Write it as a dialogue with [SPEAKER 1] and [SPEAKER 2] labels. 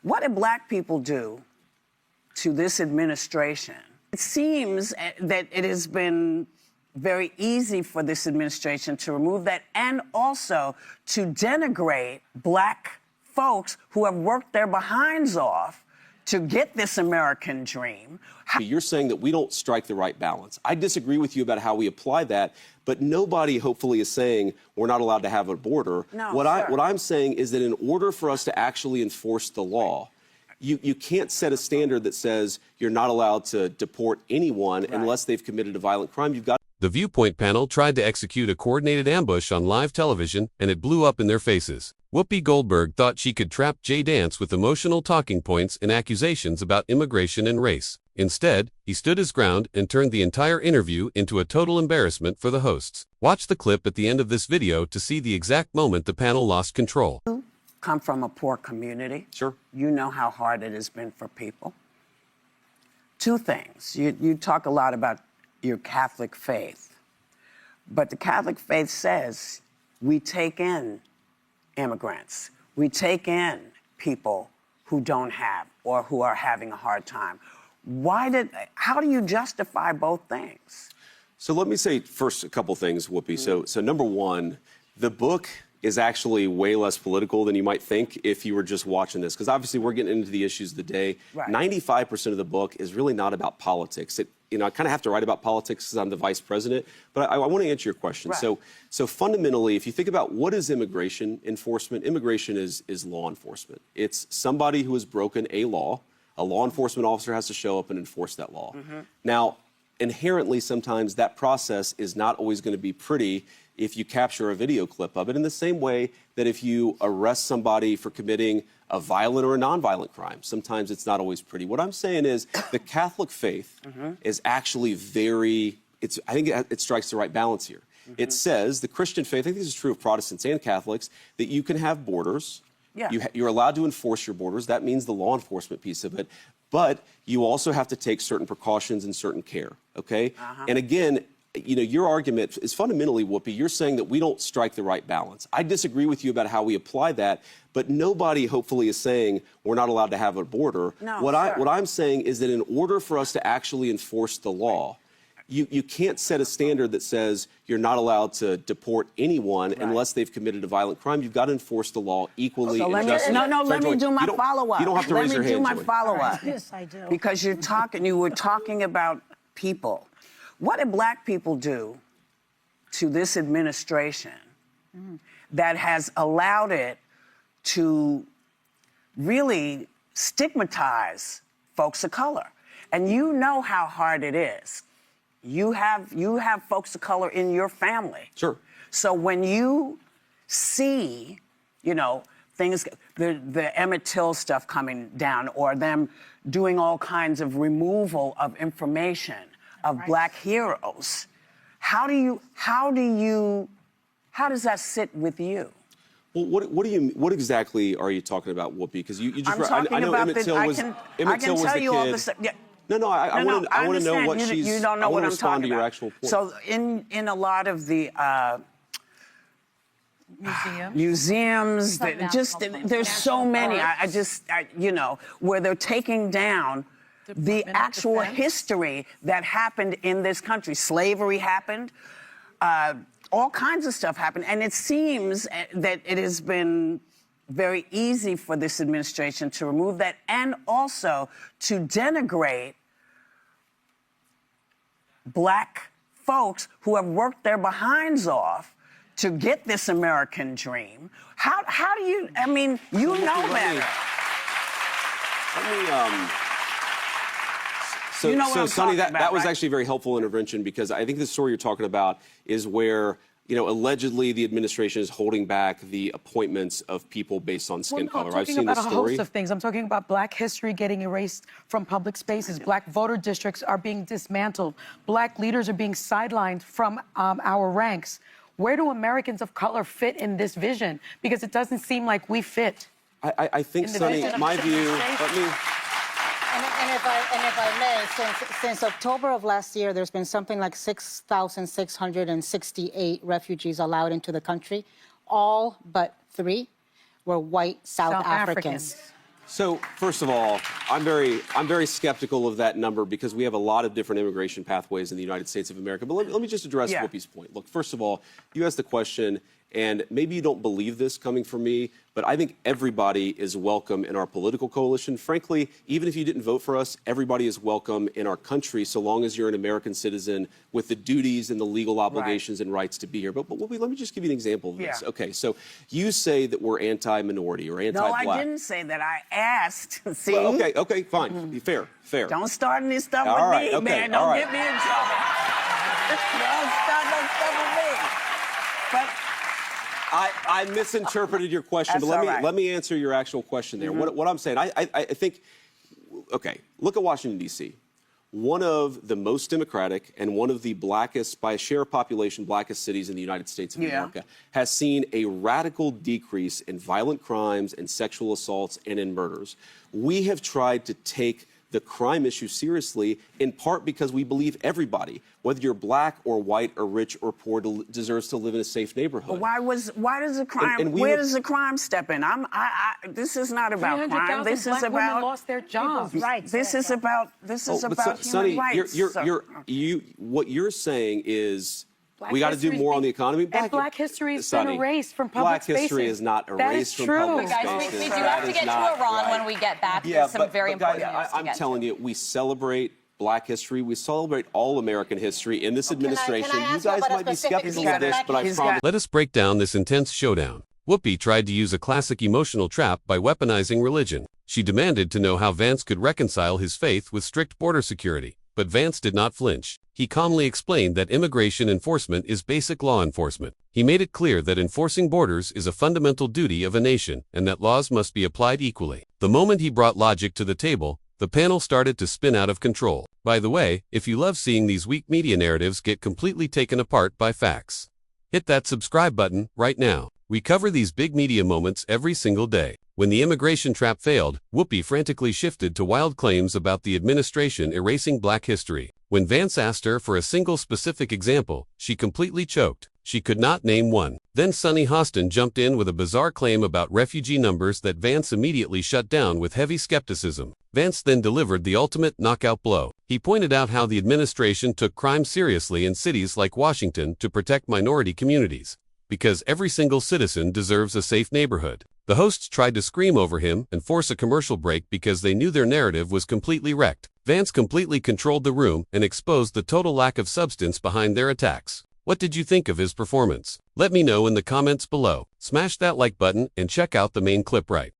[SPEAKER 1] What did black people do to this administration? It seems that it has been very easy for this administration to remove that and also to denigrate black folks who have worked their behinds off to get this American dream.
[SPEAKER 2] You're saying that we don't strike the right balance. I disagree with you about how we apply that, but nobody hopefully is saying we're not allowed to have a border.
[SPEAKER 1] No,
[SPEAKER 2] what I'm saying is that in order for us to actually enforce the law, you can't set a standard that says you're not allowed to deport anyone unless they've committed a violent crime. You've got.
[SPEAKER 3] The Viewpoint panel tried to execute a coordinated ambush on live television, and it blew up in their faces. Whoopi Goldberg thought she could trap Jay Dance with emotional talking points and accusations about immigration and race. Instead, he stood his ground and turned the entire interview into a total embarrassment for the hosts. Watch the clip at the end of this video to see the exact moment the panel lost control.
[SPEAKER 1] You come from a poor community.
[SPEAKER 2] Sure.
[SPEAKER 1] You know how hard it has been for people. Two things. You talk a lot about your Catholic faith, but the Catholic faith says we take in immigrants. We take in people who don't have or who are having a hard time. How do you justify both things?
[SPEAKER 2] So let me say first a couple things, Whoopi. So number one, the book is actually way less political than you might think if you were just watching this, because obviously we're getting into the issues of the day.
[SPEAKER 1] Right.
[SPEAKER 2] 95% of the book is really not about politics. I kind of have to write about politics because I'm the vice president, but I want to answer your question.
[SPEAKER 1] Right.
[SPEAKER 2] So fundamentally, if you think about what is immigration enforcement, immigration is law enforcement. It's somebody who has broken a law. A law enforcement officer has to show up and enforce that law. Now, inherently, sometimes that process is not always going to be pretty if you capture a video clip of it, in the same way that if you arrest somebody for committing a violent or a nonviolent crime, sometimes it's not always pretty. What I'm saying is the Catholic faith is actually I think it strikes the right balance here. It says, the Christian faith, I think this is true of Protestants and Catholics, that you can have borders.
[SPEAKER 1] Yeah.
[SPEAKER 2] You're allowed to enforce your borders. That means the law enforcement piece of it. But you also have to take certain precautions and certain care, okay? And again, your argument is fundamentally, Whoopi, you're saying that we don't strike the right balance. I disagree with you about how we apply that, but nobody hopefully is saying we're not allowed to have a border.
[SPEAKER 1] No,
[SPEAKER 2] what I'm saying is that in order for us to actually enforce the law, you can't set a standard that says you're not allowed to deport anyone unless they've committed a violent crime. You've got to enforce the law equally and justly.
[SPEAKER 1] Let me do my follow-up.
[SPEAKER 2] You don't have to raise your hand.
[SPEAKER 1] Let me do my follow-up.
[SPEAKER 4] Yes, I do.
[SPEAKER 1] Because you were talking about people. What did black people do to this administration that has allowed it to really stigmatize folks of color? And you know how hard it is. You have folks of color in your family.
[SPEAKER 2] Sure.
[SPEAKER 1] So when you see, things, the Emmett Till stuff coming down, or them doing all kinds of removal of information of black heroes, how does that sit with you?
[SPEAKER 2] Well, what exactly are you talking about, Whoopi? Because you just
[SPEAKER 1] I know Emmett Till was the kid.
[SPEAKER 2] No, I want to know what she's.
[SPEAKER 1] You don't know what I'm talking
[SPEAKER 2] to your
[SPEAKER 1] about.
[SPEAKER 2] actual point.
[SPEAKER 1] So in a lot of the museums, there's so many. Where they're taking down the actual history that happened in this country. Slavery happened. All kinds of stuff happened. And it seems that it has been very easy for this administration to remove that and also to denigrate black folks who have worked their behinds off to get this American dream. How do you, you know better.
[SPEAKER 2] So Sonny, that was actually a very helpful intervention, because I think the story you're talking about is where, allegedly the administration is holding back the appointments of people based on skin color. I've seen the story.
[SPEAKER 4] I'm talking about a host of things. I'm talking about black history getting erased from public spaces. Black voter districts are being dismantled. Black leaders are being sidelined from our ranks. Where do Americans of color fit in this vision? Because it doesn't seem like we fit.
[SPEAKER 2] I think, Sonny, my view,
[SPEAKER 5] And if I may, since October of last year, there's been something like 6,668 refugees allowed into the country. All but 3 were white South Africans.
[SPEAKER 2] So, first of all, I'm very skeptical of that number because we have a lot of different immigration pathways in the United States of America. But let me just address Whoopi's point. Look, first of all, you asked the question, and maybe you don't believe this coming from me, but I think everybody is welcome in our political coalition. Frankly, even if you didn't vote for us, everybody is welcome in our country so long as you're an American citizen with the duties and the legal obligations and rights to be here. But Whoopi, let me just give you an example of this. Okay, so you say that we're anti-minority or anti-black.
[SPEAKER 1] No, I didn't say that. I asked. See?
[SPEAKER 2] Well, okay, fine. Fair.
[SPEAKER 1] Don't start any stuff
[SPEAKER 2] All
[SPEAKER 1] with
[SPEAKER 2] right,
[SPEAKER 1] me,
[SPEAKER 2] okay,
[SPEAKER 1] man.
[SPEAKER 2] all
[SPEAKER 1] Don't
[SPEAKER 2] right.
[SPEAKER 1] get me in trouble. Don't start no stuff with me. But
[SPEAKER 2] I misinterpreted your question,
[SPEAKER 1] That's
[SPEAKER 2] but
[SPEAKER 1] all right.
[SPEAKER 2] let me answer your actual question there. What I'm saying, I think, okay, look at Washington, D.C. One of the most democratic and one of the blackest, by a share of population, blackest cities in the United States of America, has seen a radical decrease in violent crimes and sexual assaults and in murders. We have tried to take the crime issue seriously, in part because we believe everybody, whether you're black or white or rich or poor, deserves to live in a safe neighborhood.
[SPEAKER 1] why does the crime? Where does the crime step in? This is not about crime. This is
[SPEAKER 4] black women
[SPEAKER 1] about
[SPEAKER 4] lost their jobs.
[SPEAKER 5] Rights.
[SPEAKER 1] This is about human
[SPEAKER 2] Sonny,
[SPEAKER 1] rights.
[SPEAKER 2] what you're saying is
[SPEAKER 4] Black
[SPEAKER 2] we got to do
[SPEAKER 4] history's
[SPEAKER 2] more on the
[SPEAKER 4] being-
[SPEAKER 2] economy.
[SPEAKER 4] and black history has been
[SPEAKER 2] Sonny,
[SPEAKER 4] erased from public
[SPEAKER 2] Black history
[SPEAKER 4] spaces.
[SPEAKER 2] is not
[SPEAKER 4] That
[SPEAKER 2] erased
[SPEAKER 4] is
[SPEAKER 2] from
[SPEAKER 4] true.
[SPEAKER 2] public
[SPEAKER 6] Guys,
[SPEAKER 2] spaces.
[SPEAKER 6] we do
[SPEAKER 2] That
[SPEAKER 6] have to
[SPEAKER 2] is
[SPEAKER 6] get to
[SPEAKER 2] not
[SPEAKER 6] Iran
[SPEAKER 2] right.
[SPEAKER 6] when we get back.
[SPEAKER 2] Yeah,
[SPEAKER 6] There's some very
[SPEAKER 2] guys,
[SPEAKER 6] important news to
[SPEAKER 2] I'm
[SPEAKER 6] get
[SPEAKER 2] telling
[SPEAKER 6] to.
[SPEAKER 2] you, we celebrate Black history. We celebrate all American history in this administration.
[SPEAKER 5] can I
[SPEAKER 2] You
[SPEAKER 5] ask you
[SPEAKER 2] guys
[SPEAKER 5] about a
[SPEAKER 2] might be
[SPEAKER 5] specific
[SPEAKER 2] skeptical
[SPEAKER 5] piece
[SPEAKER 2] of
[SPEAKER 5] of
[SPEAKER 2] this,
[SPEAKER 5] Black
[SPEAKER 2] but I
[SPEAKER 1] history?
[SPEAKER 2] promise.
[SPEAKER 3] Let us break down this intense showdown. Whoopi tried to use a classic emotional trap by weaponizing religion. She demanded to know how Vance could reconcile his faith with strict border security. But Vance did not flinch. He calmly explained that immigration enforcement is basic law enforcement. He made it clear that enforcing borders is a fundamental duty of a nation and that laws must be applied equally. The moment he brought logic to the table, the panel started to spin out of control. By the way, if you love seeing these weak media narratives get completely taken apart by facts, hit that subscribe button right now. We cover these big media moments every single day. When the immigration trap failed, Whoopi frantically shifted to wild claims about the administration erasing black history. When Vance asked her for a single specific example, she completely choked. She could not name one. Then Sunny Hostin jumped in with a bizarre claim about refugee numbers that Vance immediately shut down with heavy skepticism. Vance then delivered the ultimate knockout blow. He pointed out how the administration took crime seriously in cities like Washington to protect minority communities, because every single citizen deserves a safe neighborhood. The hosts tried to scream over him and force a commercial break because they knew their narrative was completely wrecked. Vance completely controlled the room and exposed the total lack of substance behind their attacks. What did you think of his performance? Let me know in the comments below. Smash that like button and check out the main clip right